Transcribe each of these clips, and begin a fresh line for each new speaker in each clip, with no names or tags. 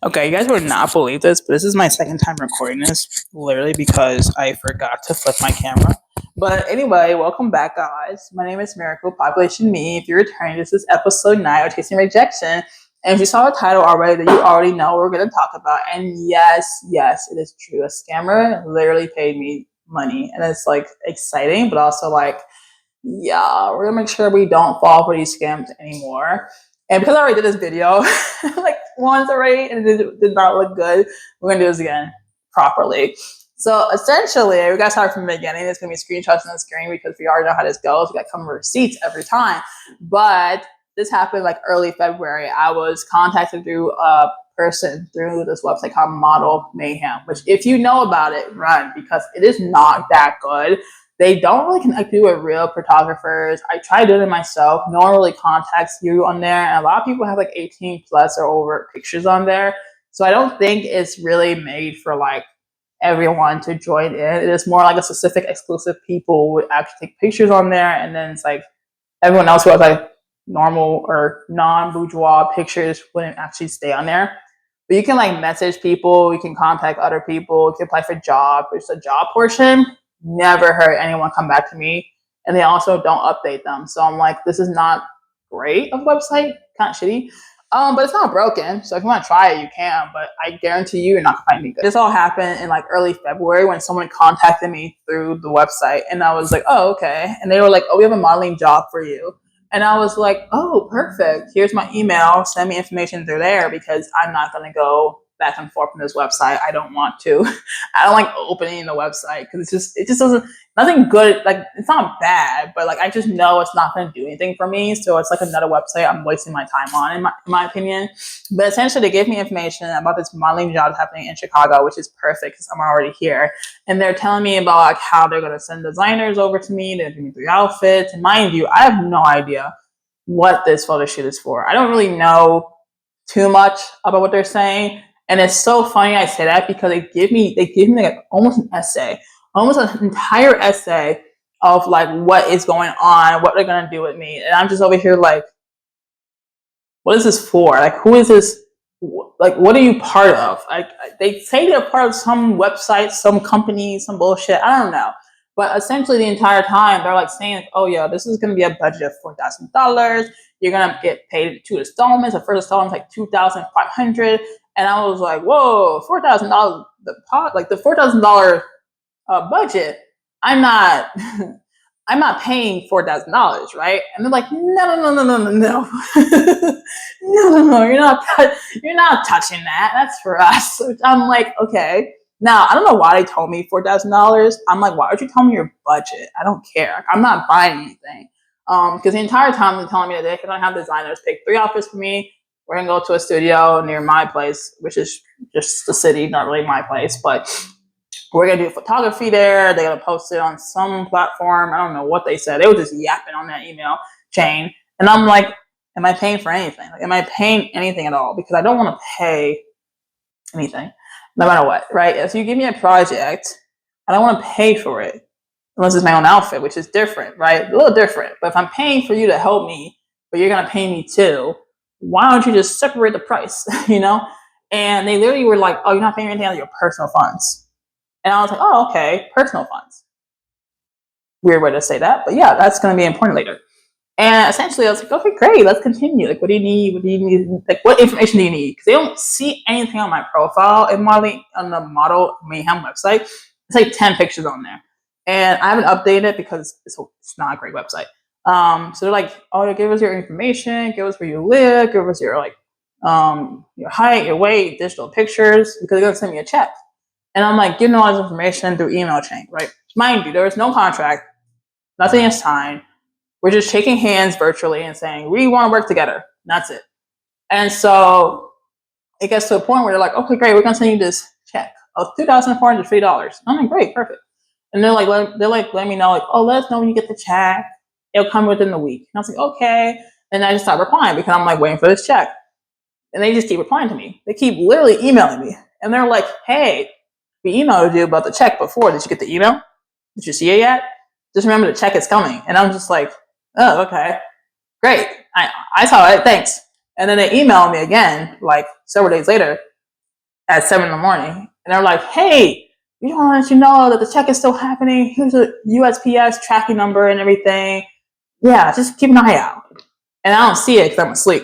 Okay, you guys would not believe this, but this is my second time recording this, literally because I forgot to flip my camera. But anyway, welcome back, guys. My name is Miracle, Population Me. If you're returning, this is episode 9 of Tasting Rejection. And if you saw the title already, then you already know what we're going to talk about. And yes, it is true. A scammer literally paid me money. And it's like exciting, but also like, yeah, we're going to make sure we don't fall for these scams anymore. And because I already did this video like once already and it did not look good, we're gonna do this again properly. So essentially, we gotta start from the beginning. It's gonna be screenshots on the screen because we already know how this goes. We got to come with receipts every time. But this happened like early February. I was contacted through a person through this website called Model Mayhem, which if you know about it, run because it is not that good. They don't really connect you with real photographers. I tried doing it myself. No one really contacts you on there. And a lot of people have like 18 plus or over pictures on there. So I don't think it's really made for like everyone to join in. It is more like a specific exclusive people would actually take pictures on there. And then it's like everyone else who has like normal or non-bourgeois pictures wouldn't actually stay on there. But you can like message people. You can contact other people. You can apply for jobs. There's a job portion. Never heard anyone come back to me, and they also don't update them. So I'm like, this is not great of a website, kind of shitty. But it's not broken. So if you want to try it, you can. But I guarantee you're not gonna find me good. This all happened in like early February when someone contacted me through the website, and I was like, oh, okay. And they were like, oh, we have a modeling job for you. And I was like, oh, perfect. Here's my email. Send me information through there because I'm not gonna go back and forth on this website. I don't want to. I don't like opening the website because it just doesn't, nothing good. Like it's not bad, but like I just know it's not going to do anything for me. So it's like another website I'm wasting my time on, in my opinion. But essentially, they gave me information about this modeling job happening in Chicago, which is perfect because I'm already here. And they're telling me about like how they're going to send designers over to me. They're giving me 3 outfits. And mind you, I have no idea what this photo shoot is for. I don't really know too much about what they're saying. And it's so funny I say that because they give me like almost an essay, almost an entire essay of like what is going on, what they're gonna do with me, and I'm just over here like, what is this for? Like, who is this? Like, what are you part of? Like, they say they're part of some website, some company, some bullshit. I don't know. But essentially, the entire time they're like saying, "Oh yeah, this is gonna be a budget of $4,000. You're gonna get paid 2 installments. The first installment is like $2,500." And I was like, whoa, $4,000, the $4,000 budget. I'm not, I'm not paying $4,000, right? And they're like, no, you're not touching that. That's for us. Which I'm like, okay. Now I don't know why they told me $4,000. I'm like, why would you tell me your budget? I don't care. I'm not buying anything. Because the entire time they're telling me that they can have designers pick 3 outfits for me. We're gonna go to a studio near my place, which is just the city, not really my place, but we're gonna do photography there. They're gonna post it on some platform. I don't know what they said. They were just yapping on that email chain. And I'm like, am I paying for anything? Like, am I paying anything at all? Because I don't want to pay anything, no matter what, right? If you give me a project, I don't want to pay for it unless it's my own outfit, which is different, right? A little different. But if I'm paying for you to help me, but you're gonna pay me too, why don't you just separate the price, you know? And they literally were like, oh, you're not paying anything out of your personal funds. And I was like, oh, okay, personal funds. Weird way to say that, but yeah, that's going to be important later. And essentially, I was like, okay, great, let's continue. Like, what do you need? What do you need? Like, what information do you need? Because they don't see anything on my profile in modeling on the Model Mayhem website. It's like 10 pictures on there. And I haven't updated it because it's not a great website. So they're like, oh, give us your information, give us where you live, give us your like your height, your weight, digital pictures, because they're gonna send me a check. And I'm like, giving all this information through email chain, right? Mind you, there is no contract, nothing is signed. We're just shaking hands virtually and saying, we want to work together. That's it. And so it gets to a point where they're like, okay, great, we're gonna send you this check of $2,403. I'm like, great, perfect. And they're like, let me know, like, oh, let us know when you get the check. It'll come within the week. And I was like, okay. And I just stopped replying because I'm like waiting for this check. And they just keep replying to me. They keep literally emailing me. And they're like, hey, we emailed you about the check before. Did you get the email? Did you see it yet? Just remember the check is coming. And I'm just like, oh, okay. Great. I saw it. Thanks. And then they emailed me again, like several days later. at 7 in the morning. And they're like, hey, we just want to let you know that the check is still happening. Here's a USPS tracking number and everything. Yeah, just keep an eye out. And I don't see it because I'm asleep.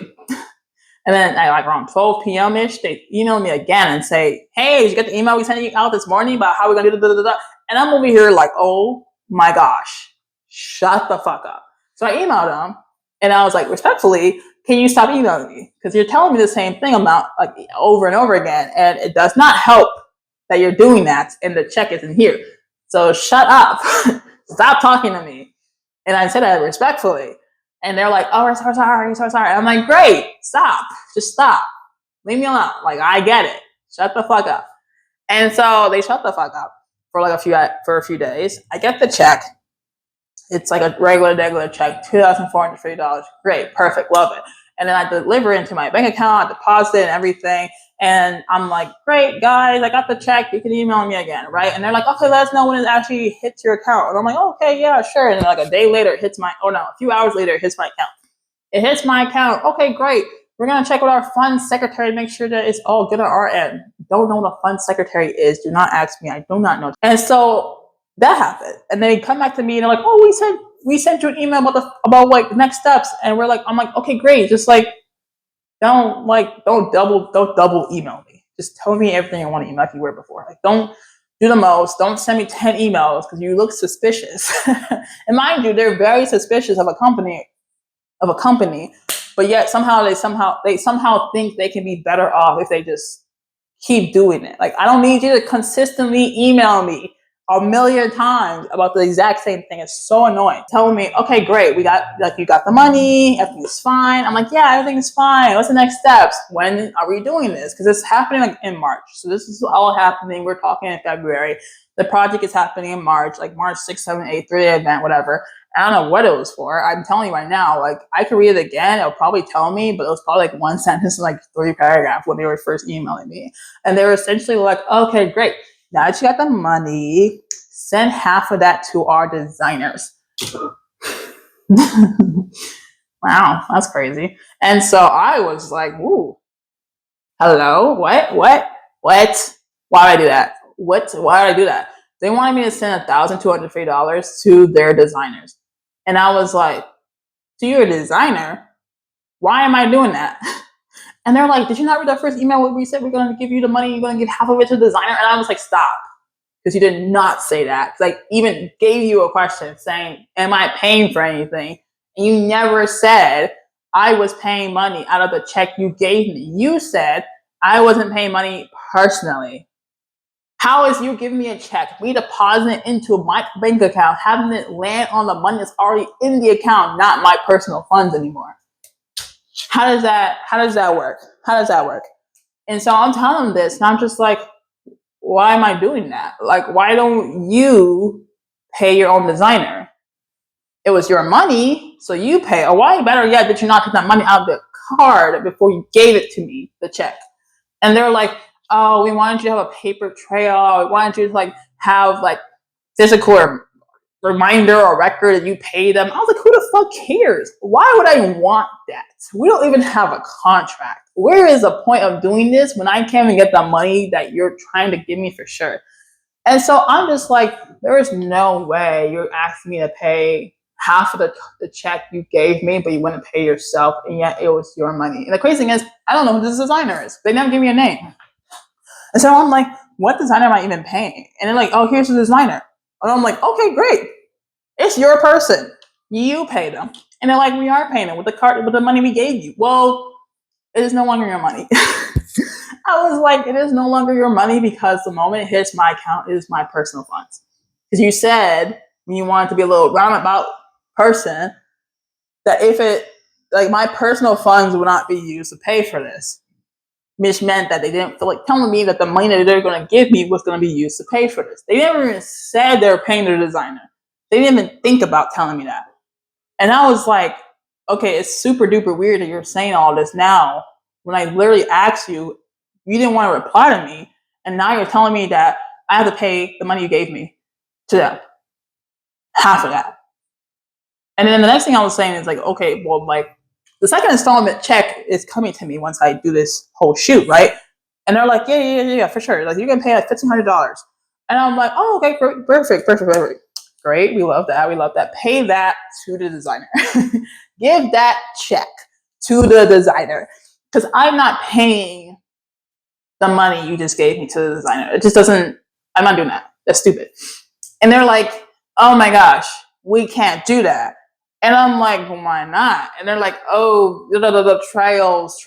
And then at like around 12 p.m. ish, they email me again and say, hey, did you get the email we sent you out this morning about how we're going to do da. And I'm over here like, oh my gosh, shut the fuck up. So I emailed them and I was like, respectfully, can you stop emailing me? Because you're telling me the same thing about like over and over again. And it does not help that you're doing that and the check isn't here. So shut up. Stop talking to me. And I said that respectfully. And they're like, oh, we're so sorry, so sorry. I'm like, great, stop. Just stop. Leave me alone. Like, I get it. Shut the fuck up. And so they shut the fuck up for like a few days. I get the check. It's like a regular check, $2,450. Great, perfect, love it. And then I deliver it into my bank account, I deposit it and everything. And I'm like, great, guys, I got the check. You can email me again, right? And they're like, okay, let us know when it actually hits your account. And I'm like, okay, yeah, sure. And then like a day later, it hits a few hours later, it hits my account. It hits my account. Okay, great. We're going to check with our fund secretary to make sure that it's all good on our end. Don't know what a fund secretary is. Do not ask me. I do not know. And so that happened. And they come back to me and they're like, oh, we sent you an email about like next steps. And I'm like, okay, great. Just like, don't double email me. Just tell me everything I want to email like you were before. Like, don't do the most. Don't send me 10 emails because you look suspicious. And mind you, they're very suspicious of a company, but yet somehow they think they can be better off if they just keep doing it. Like, I don't need you to consistently email me a million times about the exact same thing. It's so annoying. Telling me, okay, great, you got the money, everything's fine. I'm like, yeah, everything's fine. What's the next steps? When are we doing this? Because it's happening like in March. So this is all happening. We're talking in February. The project is happening in March, like March 6th, 7th, 8th, 3-day event, whatever. I don't know what it was for. I'm telling you right now, like, I could read it again. It'll probably tell me, but it was probably like one sentence and like 3 paragraphs when they were first emailing me. And they were essentially like, okay, great. Now that you got the money, send half of that to our designers. Wow, that's crazy. And so I was like, ooh, hello? What? Why did I do that? Why did I do that? They wanted me to send $1,250 to their designers. And I was like, to your designer? Why am I doing that? And they're like, did you not read that first email where we said we're going to give you the money, you're going to give half of it to the designer? And I was like, stop. Because you did not say that. Because I even gave you a question saying, am I paying for anything? And you never said I was paying money out of the check you gave me. You said I wasn't paying money personally. How is you giving me a check, me depositing it into my bank account, having it land on the money that's already in the account, not my personal funds anymore? How does that work? How does that work? And so I'm telling them this, and I'm just like, why am I doing that? Like, why don't you pay your own designer? It was your money, so you pay. Or why, better yet, did you not take that money out of the card before you gave it to me, the check? And they're like, oh, we wanted you to have a paper trail. We wanted you to like have like physical reminder or record that you paid them. I was like, who the fuck cares? Why would I want that? We don't even have a contract. Where is the point of doing this when I can't even get the money that you're trying to give me for sure? And so I'm just like, there is no way you're asking me to pay half of the check you gave me, but you wouldn't pay yourself, and yet it was your money. And the crazy thing is, I don't know who this designer is. They never give me a name. And so I'm like, what designer am I even paying? And they're like, oh, here's the designer. And I'm like, okay, great. It's your person. You pay them. And they're like, we are paying them with the money we gave you. Well, it is no longer your money. I was like, it is no longer your money because the moment it hits my account, it is my personal funds. Because you said when you wanted to be a little roundabout person that if it, like, my personal funds would not be used to pay for this, which meant that they didn't feel like telling me that the money that they're going to give me was going to be used to pay for this. They never even said they were paying their designer. They didn't even think about telling me that. And I was like, okay, it's super duper weird that you're saying all this now when I literally asked you, you didn't want to reply to me. And now you're telling me that I have to pay the money you gave me to them. Half of that. And then the next thing I was saying is like, okay, well, like, the second installment check is coming to me once I do this whole shoot, right? And they're like, yeah, for sure. Like, you're gonna pay like $1,500. And I'm like, oh, okay, perfect. Great, we love that. Pay that to the designer. Give that check to the designer. Because I'm not paying the money you just gave me to the designer. It just doesn't, I'm not doing that. That's stupid. And they're like, oh my gosh, we can't do that. And I'm like, well, why not? And they're like, oh, the trails,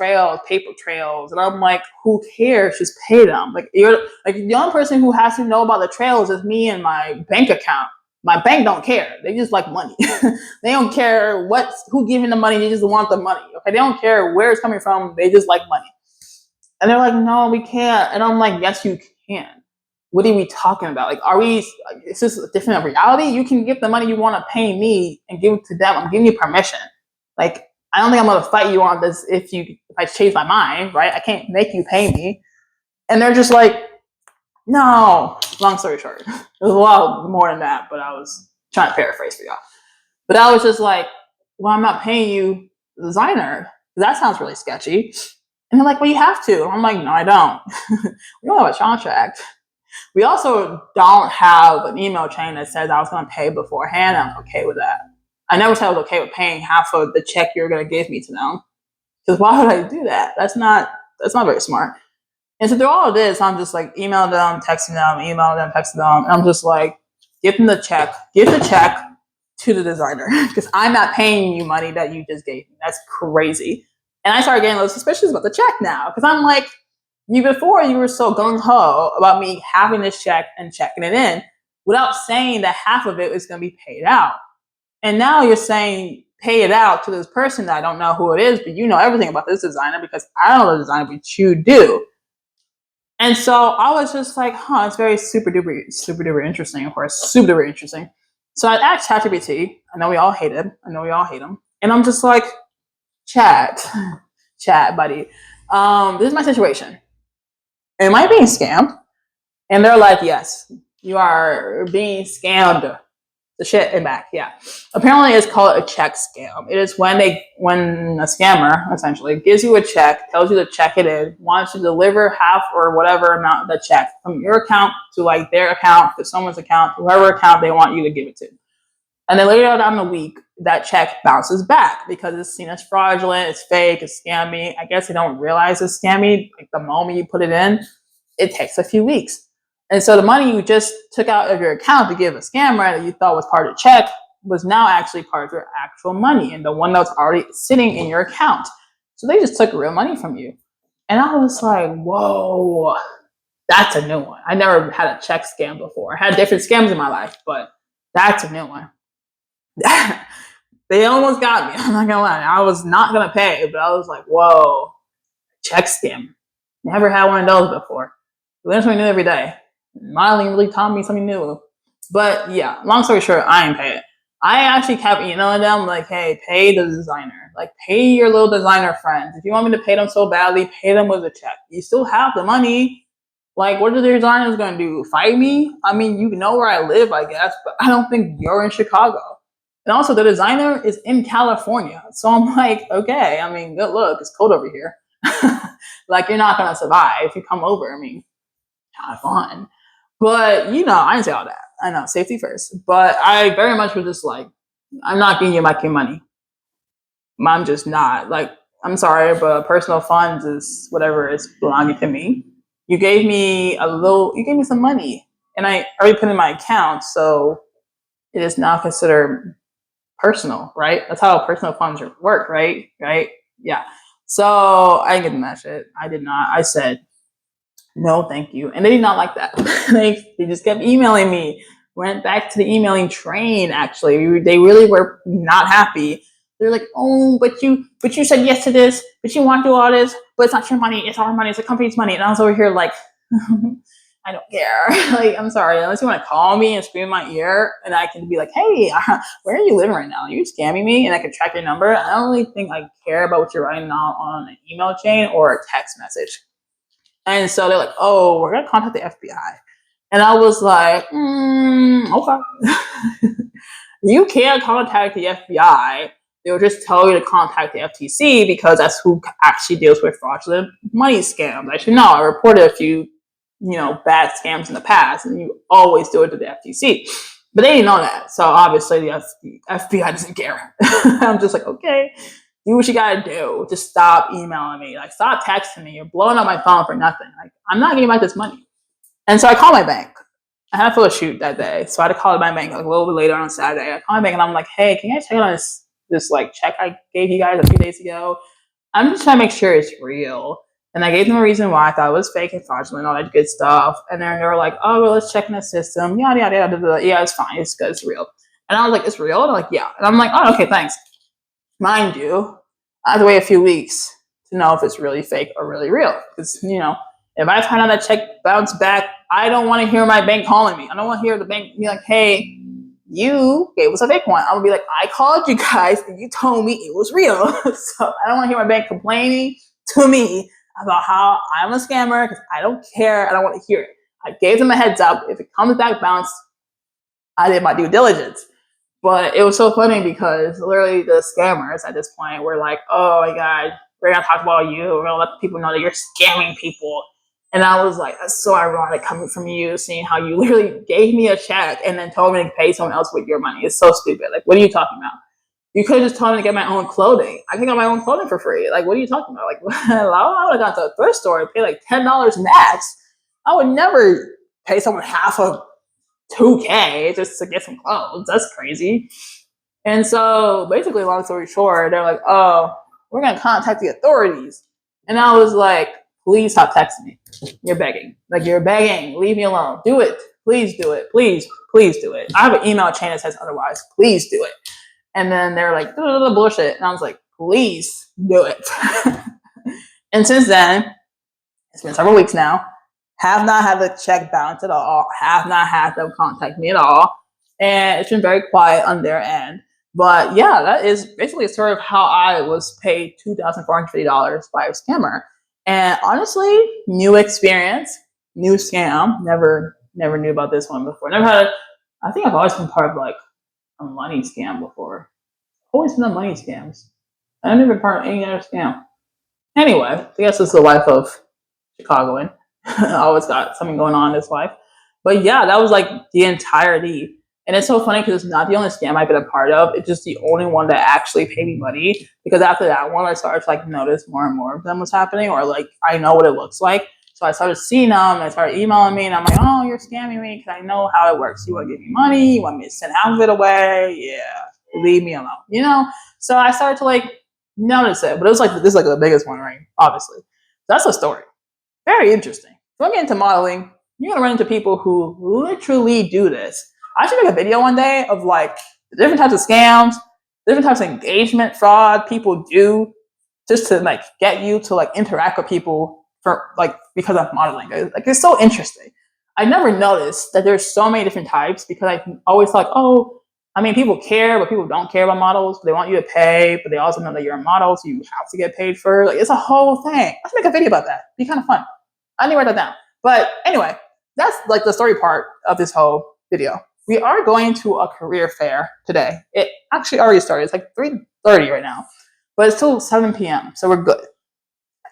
paper trails. And I'm like, who cares? Just pay them. Like, you're like, the only person who has to know about the trails is me and my bank account. My bank don't care. They just like money. They don't care who giving the money. They just want the money. Okay, they don't care where it's coming from. They just like money. And they're like, no, we can't. And I'm like, yes, you can. What are we talking about? Like, is this a different reality? You can give the money you want to pay me and give it to them. I'm giving you permission. Like, I don't think I'm going to fight you on this if I change my mind, right? I can't make you pay me. And they're just like, no. Long story short, it was a lot more than that, but I was trying to paraphrase for y'all. But I was just like, well, I'm not paying you the designer. That sounds really sketchy. And they're like, well, you have to. I'm like, no, I don't. We don't have a contract. We also don't have an email chain that says I was going to pay beforehand. I'm okay with that. I never said I was okay with paying half of the check you're going to give me to them. Because why would I do that? That's not very smart. And so through all of this, I'm just like emailing them, texting them, and I'm just like, give them the check. Give the check to the designer. Because I'm not paying you money that you just gave me. That's crazy. And I started getting a little suspicious about the check now. Because I'm like, before you were so gung-ho about me having this check and checking it in without saying that half of it was going to be paid out. And now you're saying pay it out to this person that I don't know who it is, but you know everything about this designer because I don't know the designer, but you do. And so I was just like, it's very super duper interesting, of course, super duper interesting. So I asked ChatGPT. I know we all hate him. And I'm just like, chat, buddy. This is my situation. Am I being scammed? And they're like, yes, you are being scammed. The shit and back, yeah. Apparently, it's called a check scam. It is when a scammer essentially gives you a check, tells you to check it in, wants to deliver half or whatever amount of the check from your account to like their account, to someone's account, whoever account they want you to give it to. And then later on the week, that check bounces back because it's seen as fraudulent, it's fake, it's scammy. I guess they don't realize it's scammy. Like the moment you put it in, it takes a few weeks. And so the money you just took out of your account to give a scammer that you thought was part of the check was now actually part of your actual money and the one that was already sitting in your account. So they just took real money from you. And I was like, whoa, that's a new one. I never had a check scam before. I had different scams in my life, but that's a new one. They almost got me. I'm not gonna lie. I was not gonna pay, but I was like, whoa, check scam. Never had one of those before. Learn something new every day. Miley really taught me something new. But yeah, long story short, I ain't pay it. I actually kept emailing them like, hey, pay the designer. Like, pay your little designer friends. If you want me to pay them so badly, pay them with a check. You still have the money. Like, what are the designers going to do? Fight me? I mean, you know where I live, I guess, but I don't think you're in Chicago. And also, the designer is in California. So I'm like, okay, I mean, good luck. It's cold over here. Like, you're not going to survive if you come over. I mean, have fun. But, you know, I didn't say all that. I know, safety first. But I very much was just like, I'm not giving you my money. I'm just not. Like, I'm sorry, but personal funds is whatever is belonging to me. You gave me some money. And I already put in my account, so it is now considered personal, right? That's how personal funds work, right? Right? Yeah. So I didn't give them that shit. I did not. I said, no, thank you. And they did not like that. They just kept emailing me. Went back to the emailing train, actually. They really were not happy. They're like, oh, but you said yes to this, but you want to do all this, but it's not your money, it's our money, it's the company's money. And I was over here like, I don't care. Like, I'm sorry, unless you want to call me and scream in my ear and I can be like, hey, where are you living right now? Are you scamming me? And I can track your number. I don't really think I care about what you're writing on an email chain or a text message. And so they're like, oh, we're going to contact the FBI. And I was like, okay. You can't contact the FBI They will just tell you to contact the FTC because that's who actually deals with fraudulent money scams. I should know. I reported a few, bad scams in the past, and you always do it to the FTC. But they didn't know that, so obviously the FBI doesn't care. I'm just like, okay, do what you gotta do. Just stop emailing me. Like, stop texting me. You're blowing up my phone for nothing. Like, I'm not getting back this money. And so I called my bank. I had a photo shoot that day, so I had to call my bank like a little bit later on Saturday. I called my bank and I'm like, hey, can you guys check on this like check I gave you guys a few days ago? I'm just trying to make sure it's real. And I gave them a reason why I thought it was fake and fraudulent, all that good stuff. And then they were like, oh, well, let's check in the system. Yada, yada, yada. Yeah, it's fine. It's good. It's real. And I was like, it's real? And they're like, yeah. And I'm like, oh, okay, thanks. Mind you, I had to wait a few weeks to know if it's really fake or really real. Because, if I find out that check bounced back, I don't want to hear my bank calling me. I don't want to hear the bank be like, hey, you gave us a fake one. I'm going to be like, I called you guys and you told me it was real. So I don't want to hear my bank complaining to me about how I'm a scammer because I don't care. I don't want to hear it. I gave them a heads up. If it comes back bounced, I did my due diligence. But it was so funny because literally the scammers at this point were like, oh my God, we're going to talk about you. We're going to let people know that you're scamming people. And I was like, that's so ironic coming from you, seeing how you literally gave me a check and then told me to pay someone else with your money. It's so stupid. Like, what are you talking about? You could have just told me to get my own clothing. I can get my own clothing for free. Like, what are you talking about? Like, I would have gone to a thrift store and pay like $10 max. I would never pay someone half of $2K just to get some clothes. That's crazy. And so basically, long story short, they're like, oh, we're going to contact the authorities. And I was like, please stop texting me. You're begging. Like, you're begging. Leave me alone. Do it. Please do it. Please do it. I have an email chain that says otherwise. Please do it. And then they're like, bullshit. And I was like, please do it. And since then, it's been several weeks now. Have not had the check bounce at all. Have not had them contact me at all. And it's been very quiet on their end. But yeah, that is basically a story of how I was paid $2,450 by a scammer. And honestly, new experience, new scam. Never knew about this one before. I think I've always been part of like a money scam before. Always been on money scams. I've never been part of any other scam. Anyway, I guess it's the life of Chicagoan. Always got something going on in his life. But yeah, that was like the entirety. And it's so funny because it's not the only scam I've been a part of. It's just the only one that actually paid me money. Because after that one, I started to like notice more and more of them was happening, or like I know what it looks like. So I started seeing them, and they started emailing me, and I'm like, oh, you're scamming me because I know how it works. You want to give me money? You want me to send half of it away? Yeah, leave me alone. So I started to like notice it, but it was like this is like the biggest one, right? Obviously, so that's the story. Very interesting. So I get into modeling. You're gonna run into people who literally do this. I should make a video one day of like the different types of scams, different types of engagement fraud people do just to like get you to like interact with people for like because of modeling. Like it's so interesting. I never noticed that there's so many different types because I always thought, oh, I mean, people care, but people don't care about models. They want you to pay, but they also know that you're a model, so you have to get paid for it. Like it's a whole thing. I should make a video about that. It'd be kind of fun. I need to write that down. But anyway, that's like the story part of this whole video. We are going to a career fair today. It actually already started. It's like 3:30 right now, but it's still 7 p.m. So we're good.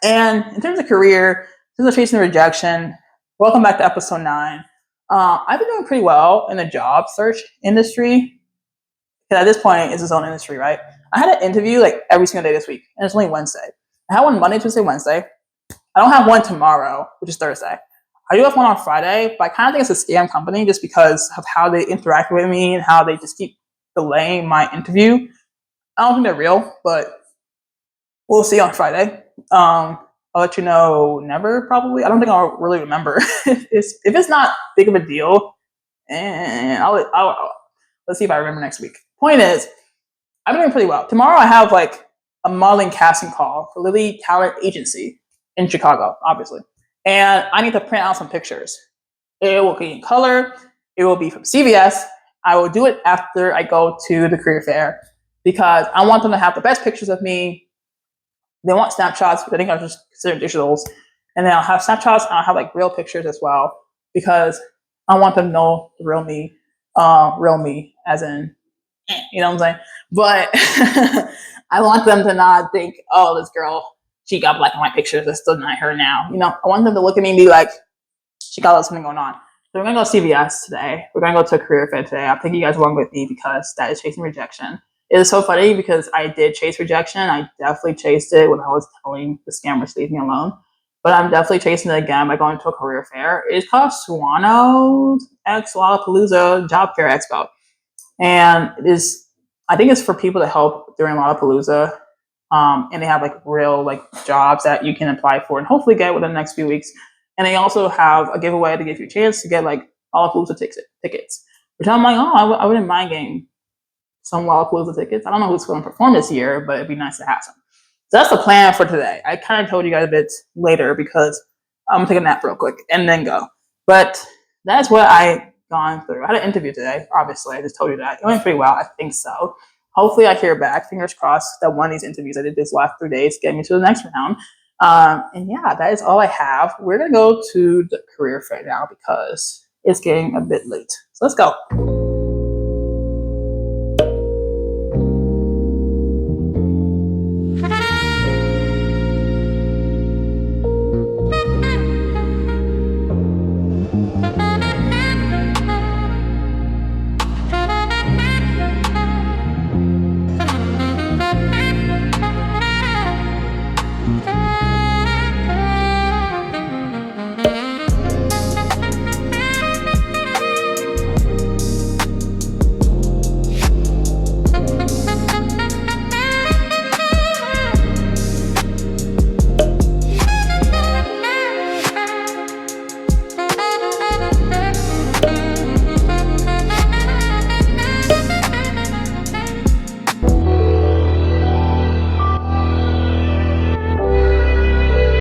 And in terms of career, since I'm facing rejection, welcome back to episode 9. I've been doing pretty well in the job search industry. Because at this point, it's its own industry, right? I had an interview like every single day this week, and it's only Wednesday. I had one Monday, Tuesday, Wednesday. I don't have one tomorrow, which is Thursday. I do have one on Friday, but I kind of think it's a scam company just because of how they interact with me and how they just keep delaying my interview. I don't think they're real, but we'll see on Friday. I'll let you know never, probably. I don't think I'll really remember. if it's not big of a deal, and let's see if I remember next week. Point is, I've been doing pretty well. Tomorrow I have like a modeling casting call for Lily Talent Agency in Chicago, obviously. And I need to print out some pictures. It will be in color. It will be from CVS. I will do it after I go to the career fair because I want them to have the best pictures of me. They want snapshots, but I think I'll just consider digitals. And then I'll have snapshots and I'll have like real pictures as well because I want them to know the real me as in, you know what I'm saying? But I want them to not think, oh, this girl, she got black and white pictures. That's still not her now. You know, I want them to look at me and be like, she got something going on. So we're gonna go to CVS today. We're gonna go to a career fair today. I'm taking you guys along with me because that is chasing rejection. It is so funny because I did chase rejection. I definitely chased it when I was telling the scammers to leave me alone. But I'm definitely chasing it again by going to a career fair. It's called Swano X Lollapalooza Job Fair Expo. And it is, I think it's for people to help during Lollapalooza. And they have like real like jobs that you can apply for and hopefully get within the next few weeks. And they also have a giveaway to give you a chance to get like Lollapalooza tickets. Which I'm like, oh, I wouldn't mind getting some Lollapalooza tickets. I don't know who's going to perform this year, but it'd be nice to have some. So that's the plan for today. I kind of told you guys a bit later because I'm gonna take a nap real quick and then go. But that's what I gone through. I had an interview today. Obviously, I just told you that it went pretty well. I think so. Hopefully, I hear back. Fingers crossed that one of these interviews I did this last 3 days get me to the next round. And yeah, that is all I have. We're gonna go to the career fair now because it's getting a bit late. So let's go.